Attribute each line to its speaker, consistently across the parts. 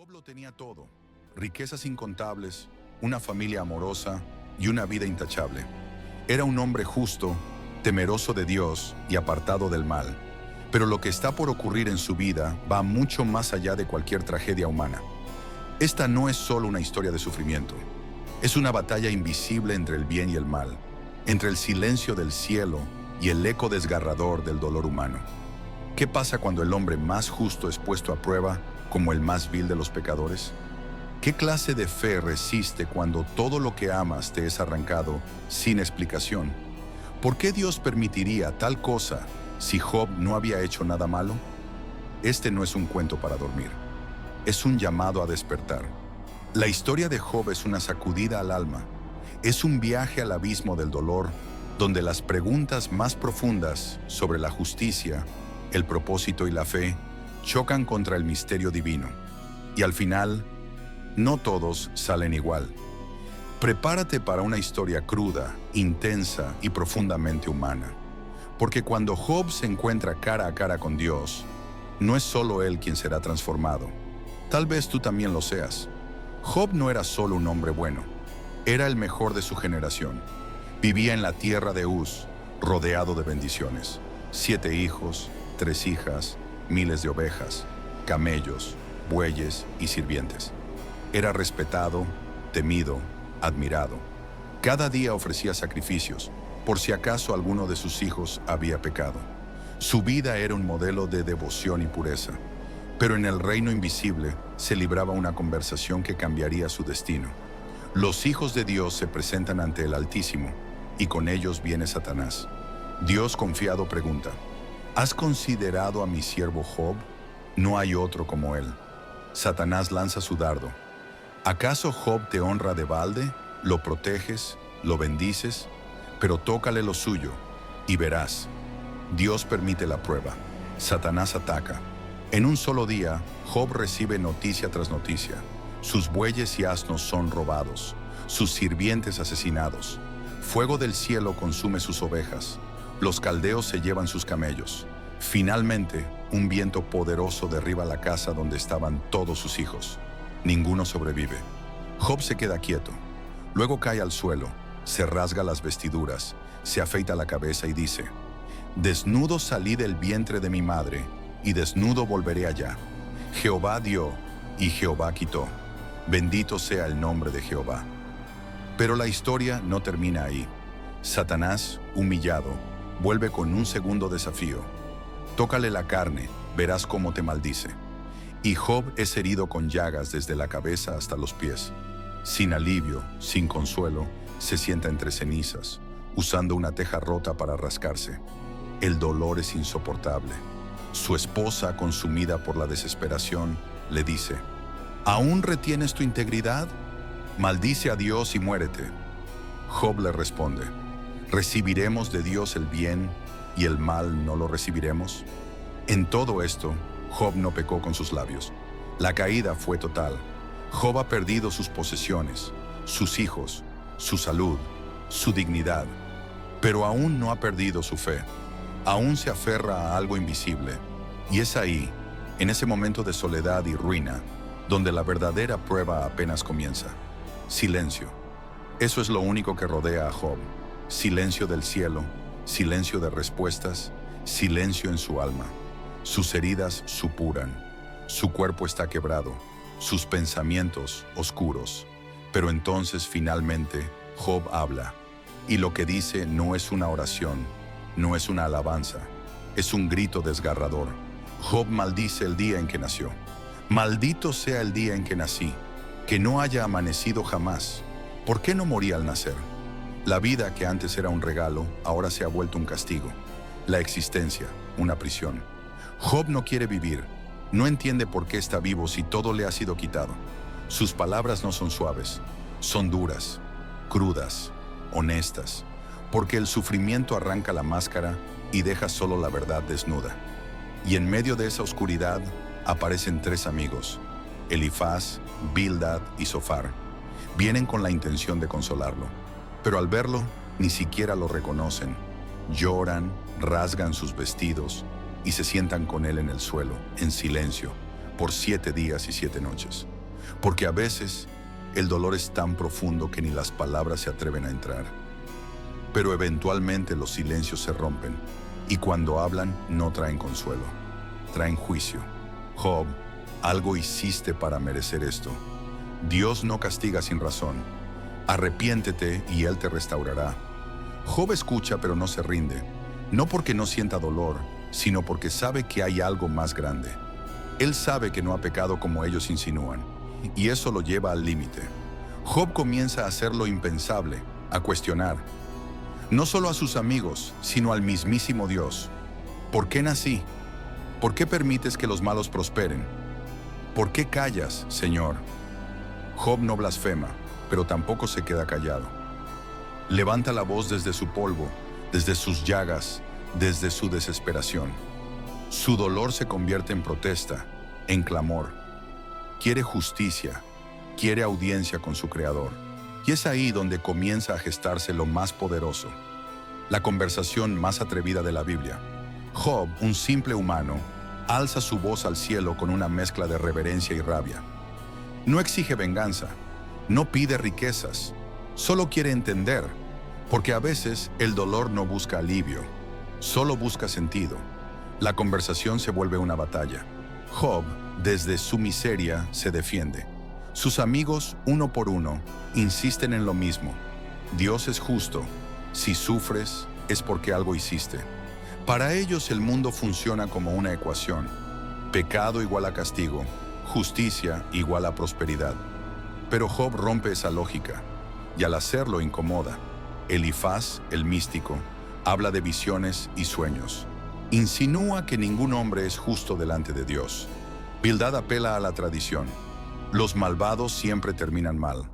Speaker 1: Job lo tenía todo: riquezas incontables, una familia amorosa y una vida intachable. Era un hombre justo, temeroso de Dios y apartado del mal. Pero lo que está por ocurrir en su vida va mucho más allá de cualquier tragedia humana. Esta no es solo una historia de sufrimiento. Es una batalla invisible entre el bien y el mal, entre el silencio del cielo y el eco desgarrador del dolor humano. ¿Qué pasa cuando el hombre más justo es puesto a prueba como el más vil de los pecadores? ¿Qué clase de fe resiste cuando todo lo que amas te es arrancado sin explicación? ¿Por qué Dios permitiría tal cosa si Job no había hecho nada malo? Este no es un cuento para dormir. Es un llamado a despertar. La historia de Job es una sacudida al alma. Es un viaje al abismo del dolor, donde las preguntas más profundas sobre la justicia, el propósito y la fe chocan contra el misterio divino. Y al final, no todos salen igual. Prepárate para una historia cruda, intensa y profundamente humana. Porque cuando Job se encuentra cara a cara con Dios, no es solo él quien será transformado. Tal vez tú también lo seas. Job no era solo un hombre bueno, era el mejor de su generación. Vivía en la tierra de Uz, rodeado de bendiciones. 7 hijos, 3 hijas, miles de ovejas, camellos, bueyes y sirvientes. Era respetado, temido, admirado. Cada día ofrecía sacrificios, por si acaso alguno de sus hijos había pecado. Su vida era un modelo de devoción y pureza. Pero en el reino invisible se libraba una conversación que cambiaría su destino. Los hijos de Dios se presentan ante el Altísimo, y con ellos viene Satanás. Dios confiado pregunta: ¿has considerado a mi siervo Job? No hay otro como él. Satanás lanza su dardo. ¿Acaso Job te honra de balde? ¿Lo proteges? ¿Lo bendices? Pero tócale lo suyo, y verás. Dios permite la prueba. Satanás ataca. En un solo día, Job recibe noticia tras noticia. Sus bueyes y asnos son robados, sus sirvientes asesinados. Fuego del cielo consume sus ovejas. Los caldeos se llevan sus camellos. Finalmente, un viento poderoso derriba la casa donde estaban todos sus hijos. Ninguno sobrevive. Job se queda quieto. Luego cae al suelo, se rasga las vestiduras, se afeita la cabeza y dice: desnudo salí del vientre de mi madre, y desnudo volveré allá. Jehová dio, y Jehová quitó. Bendito sea el nombre de Jehová. Pero la historia no termina ahí. Satanás, humillado, vuelve con un segundo desafío. Tócale la carne, verás cómo te maldice. Y Job es herido con llagas desde la cabeza hasta los pies. Sin alivio, sin consuelo, se sienta entre cenizas, usando una teja rota para rascarse. El dolor es insoportable. Su esposa, consumida por la desesperación, le dice: ¿aún retienes tu integridad? Maldice a Dios y muérete. Job le responde: ¿recibiremos de Dios el bien y el mal no lo recibiremos? En todo esto, Job no pecó con sus labios. La caída fue total. Job ha perdido sus posesiones, sus hijos, su salud, su dignidad, pero aún no ha perdido su fe. Aún se aferra a algo invisible. Y es ahí, en ese momento de soledad y ruina, donde la verdadera prueba apenas comienza. Silencio. Eso es lo único que rodea a Job. Silencio del cielo, silencio de respuestas, silencio en su alma. Sus heridas supuran, su cuerpo está quebrado, sus pensamientos oscuros. Pero entonces finalmente Job habla, y lo que dice no es una oración, no es una alabanza, es un grito desgarrador. Job maldice el día en que nació. Maldito sea el día en que nací, que no haya amanecido jamás. ¿Por qué no morí al nacer? La vida que antes era un regalo, ahora se ha vuelto un castigo. La existencia, una prisión. Job no quiere vivir, no entiende por qué está vivo si todo le ha sido quitado. Sus palabras no son suaves, son duras, crudas, honestas, porque el sufrimiento arranca la máscara y deja solo la verdad desnuda. Y en medio de esa oscuridad aparecen 3 amigos, Elifaz, Bildad y Zofar. Vienen con la intención de consolarlo, pero al verlo ni siquiera lo reconocen. Lloran, rasgan sus vestidos y se sientan con él en el suelo, en silencio, por 7 días y 7 noches. porque a veces el dolor es tan profundo que ni las palabras se atreven a entrar. Pero eventualmente los silencios se rompen, y cuando hablan no traen consuelo, traen juicio. Job, algo hiciste para merecer esto. Dios no castiga sin razón. Arrepiéntete y Él te restaurará. Job escucha pero no se rinde, no porque no sienta dolor, sino porque sabe que hay algo más grande. Él sabe que no ha pecado como ellos insinúan, y eso lo lleva al límite. Job comienza a hacer lo impensable, a cuestionar, no solo a sus amigos, sino al mismísimo Dios. ¿Por qué nací? ¿Por qué permites que los malos prosperen? ¿Por qué callas, Señor? Job no blasfema, pero tampoco se queda callado. Levanta la voz desde su polvo, desde sus llagas, desde su desesperación. Su dolor se convierte en protesta, en clamor. Quiere justicia, quiere audiencia con su Creador. Y es ahí donde comienza a gestarse lo más poderoso, la conversación más atrevida de la Biblia. Job, un simple humano, alza su voz al cielo con una mezcla de reverencia y rabia. No exige venganza, no pide riquezas, solo quiere entender, porque a veces el dolor no busca alivio, solo busca sentido. La conversación se vuelve una batalla. Job, desde su miseria, se defiende. Sus amigos, uno por uno, insisten en lo mismo. Dios es justo. Si sufres, es porque algo hiciste. Para ellos el mundo funciona como una ecuación. Pecado igual a castigo, justicia igual a prosperidad. Pero Job rompe esa lógica, y al hacerlo incomoda. Elifaz, el místico, habla de visiones y sueños. Insinúa que ningún hombre es justo delante de Dios. Bildad apela a la tradición. Los malvados siempre terminan mal.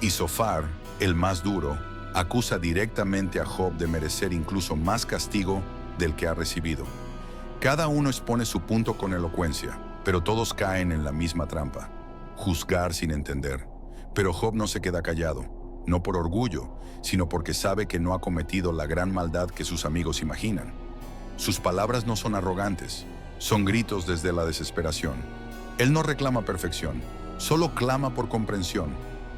Speaker 1: Y Zofar, el más duro, acusa directamente a Job de merecer incluso más castigo del que ha recibido. Cada uno expone su punto con elocuencia, pero todos caen en la misma trampa: juzgar sin entender. Pero Job no se queda callado, no por orgullo, sino porque sabe que no ha cometido la gran maldad que sus amigos imaginan. Sus palabras no son arrogantes, son gritos desde la desesperación. Él no reclama perfección, solo clama por comprensión.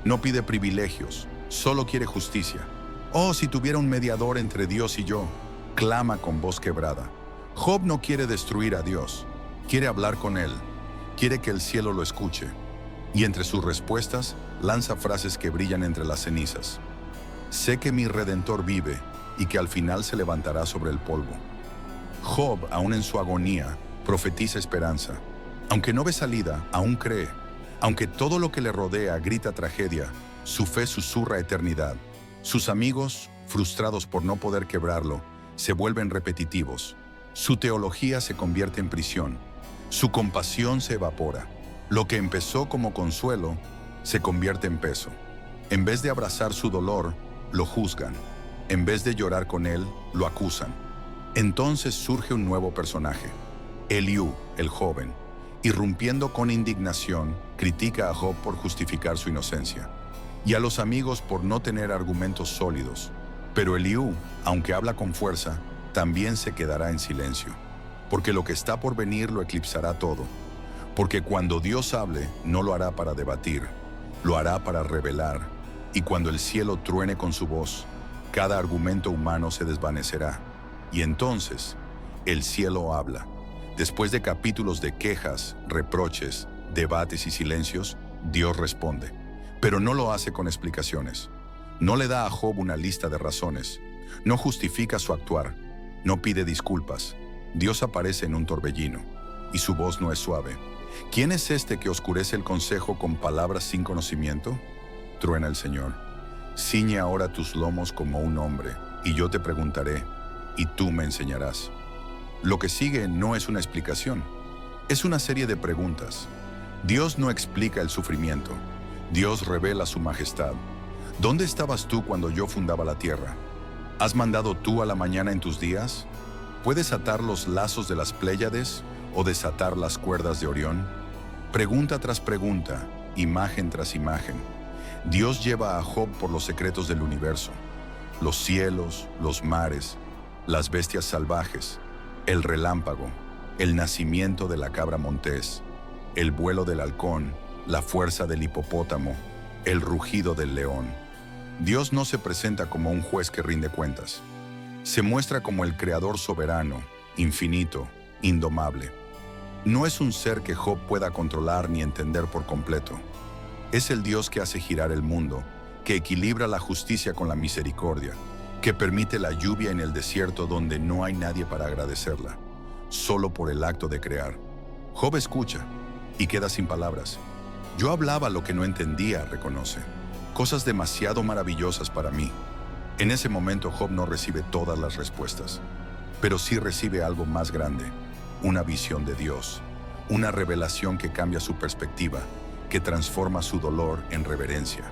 Speaker 1: No pide privilegios, solo quiere justicia. Oh, si tuviera un mediador entre Dios y yo, clama con voz quebrada. Job no quiere destruir a Dios, quiere hablar con Él, quiere que el cielo lo escuche. Y entre sus respuestas, lanza frases que brillan entre las cenizas. Sé que mi Redentor vive y que al final se levantará sobre el polvo. Job, aún en su agonía, profetiza esperanza. Aunque no ve salida, aún cree. Aunque todo lo que le rodea grita tragedia, su fe susurra eternidad. Sus amigos, frustrados por no poder quebrarlo, se vuelven repetitivos. Su teología se convierte en prisión. Su compasión se evapora. Lo que empezó como consuelo se convierte en peso. En vez de abrazar su dolor, lo juzgan. En vez de llorar con él, lo acusan. Entonces surge un nuevo personaje. Eliú, el joven, irrumpiendo con indignación, critica a Job por justificar su inocencia y a los amigos por no tener argumentos sólidos. Pero Eliú, aunque habla con fuerza, también se quedará en silencio, porque lo que está por venir lo eclipsará todo. Porque cuando Dios hable, no lo hará para debatir, lo hará para revelar, y cuando el cielo truene con su voz, cada argumento humano se desvanecerá. Y entonces, el cielo habla. Después de capítulos de quejas, reproches, debates y silencios, Dios responde. Pero no lo hace con explicaciones. No le da a Job una lista de razones. No justifica su actuar. No pide disculpas. Dios aparece en un torbellino, y su voz no es suave. ¿Quién es este que oscurece el consejo con palabras sin conocimiento? Truena el Señor. Ciñe ahora tus lomos como un hombre, y yo te preguntaré, y tú me enseñarás. Lo que sigue no es una explicación, es una serie de preguntas. Dios no explica el sufrimiento, Dios revela su majestad. ¿Dónde estabas tú cuando yo fundaba la tierra? ¿Has mandado tú a la mañana en tus días? ¿Puedes atar los lazos de las Pléyades o desatar las cuerdas de Orión? Pregunta tras pregunta, imagen tras imagen. Dios lleva a Job por los secretos del universo, los cielos, los mares, las bestias salvajes, el relámpago, el nacimiento de la cabra montés, el vuelo del halcón, la fuerza del hipopótamo, el rugido del león. Dios no se presenta como un juez que rinde cuentas. Se muestra como el creador soberano, infinito, indomable. No es un ser que Job pueda controlar ni entender por completo. Es el Dios que hace girar el mundo, que equilibra la justicia con la misericordia, que permite la lluvia en el desierto donde no hay nadie para agradecerla, solo por el acto de crear. Job escucha y queda sin palabras. Yo hablaba lo que no entendía, reconoce. Cosas demasiado maravillosas para mí. En ese momento Job no recibe todas las respuestas, pero sí recibe algo más grande, una visión de Dios, una revelación que cambia su perspectiva, que transforma su dolor en reverencia.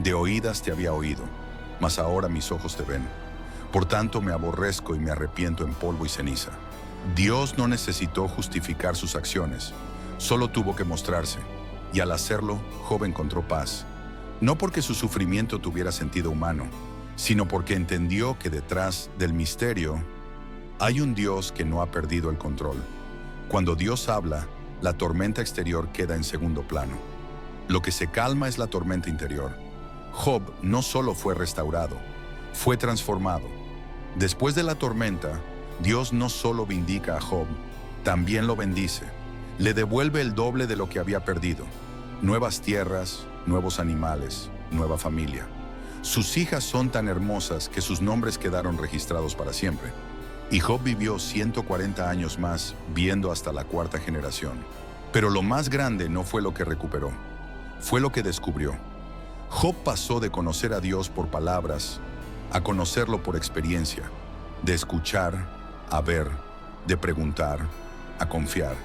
Speaker 1: De oídas te había oído, mas ahora mis ojos te ven. Por tanto me aborrezco y me arrepiento en polvo y ceniza. Dios no necesitó justificar sus acciones, solo tuvo que mostrarse, y al hacerlo, Job encontró paz. No porque su sufrimiento tuviera sentido humano, sino porque entendió que detrás del misterio hay un Dios que no ha perdido el control. Cuando Dios habla, la tormenta exterior queda en segundo plano. Lo que se calma es la tormenta interior. Job no solo fue restaurado, fue transformado. Después de la tormenta, Dios no solo vindica a Job, también lo bendice. Le devuelve el doble de lo que había perdido. Nuevas tierras, nuevos animales, nueva familia. Sus hijas son tan hermosas que sus nombres quedaron registrados para siempre. Y Job vivió 140 años más, viendo hasta la cuarta generación. Pero lo más grande no fue lo que recuperó, fue lo que descubrió. Job pasó de conocer a Dios por palabras a conocerlo por experiencia, de escuchar a ver, de preguntar a confiar.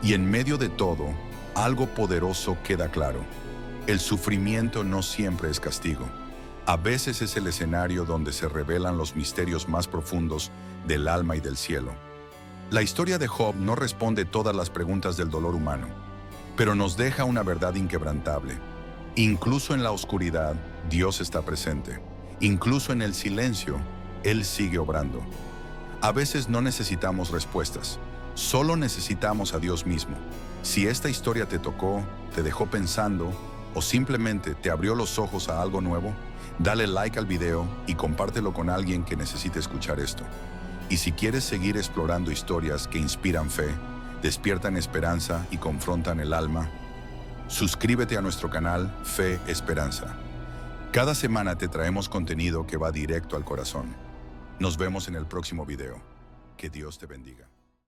Speaker 1: Y en medio de todo, algo poderoso queda claro. El sufrimiento no siempre es castigo. A veces es el escenario donde se revelan los misterios más profundos del alma y del cielo. La historia de Job no responde todas las preguntas del dolor humano, pero nos deja una verdad inquebrantable. Incluso en la oscuridad, Dios está presente. Incluso en el silencio, Él sigue obrando. A veces no necesitamos respuestas, solo necesitamos a Dios mismo. Si esta historia te tocó, te dejó pensando, o simplemente te abrió los ojos a algo nuevo, dale like al video y compártelo con alguien que necesite escuchar esto. Y si quieres seguir explorando historias que inspiran fe, despiertan esperanza y confrontan el alma, suscríbete a nuestro canal Fe Esperanza. Cada semana te traemos contenido que va directo al corazón. Nos vemos en el próximo video. Que Dios te bendiga.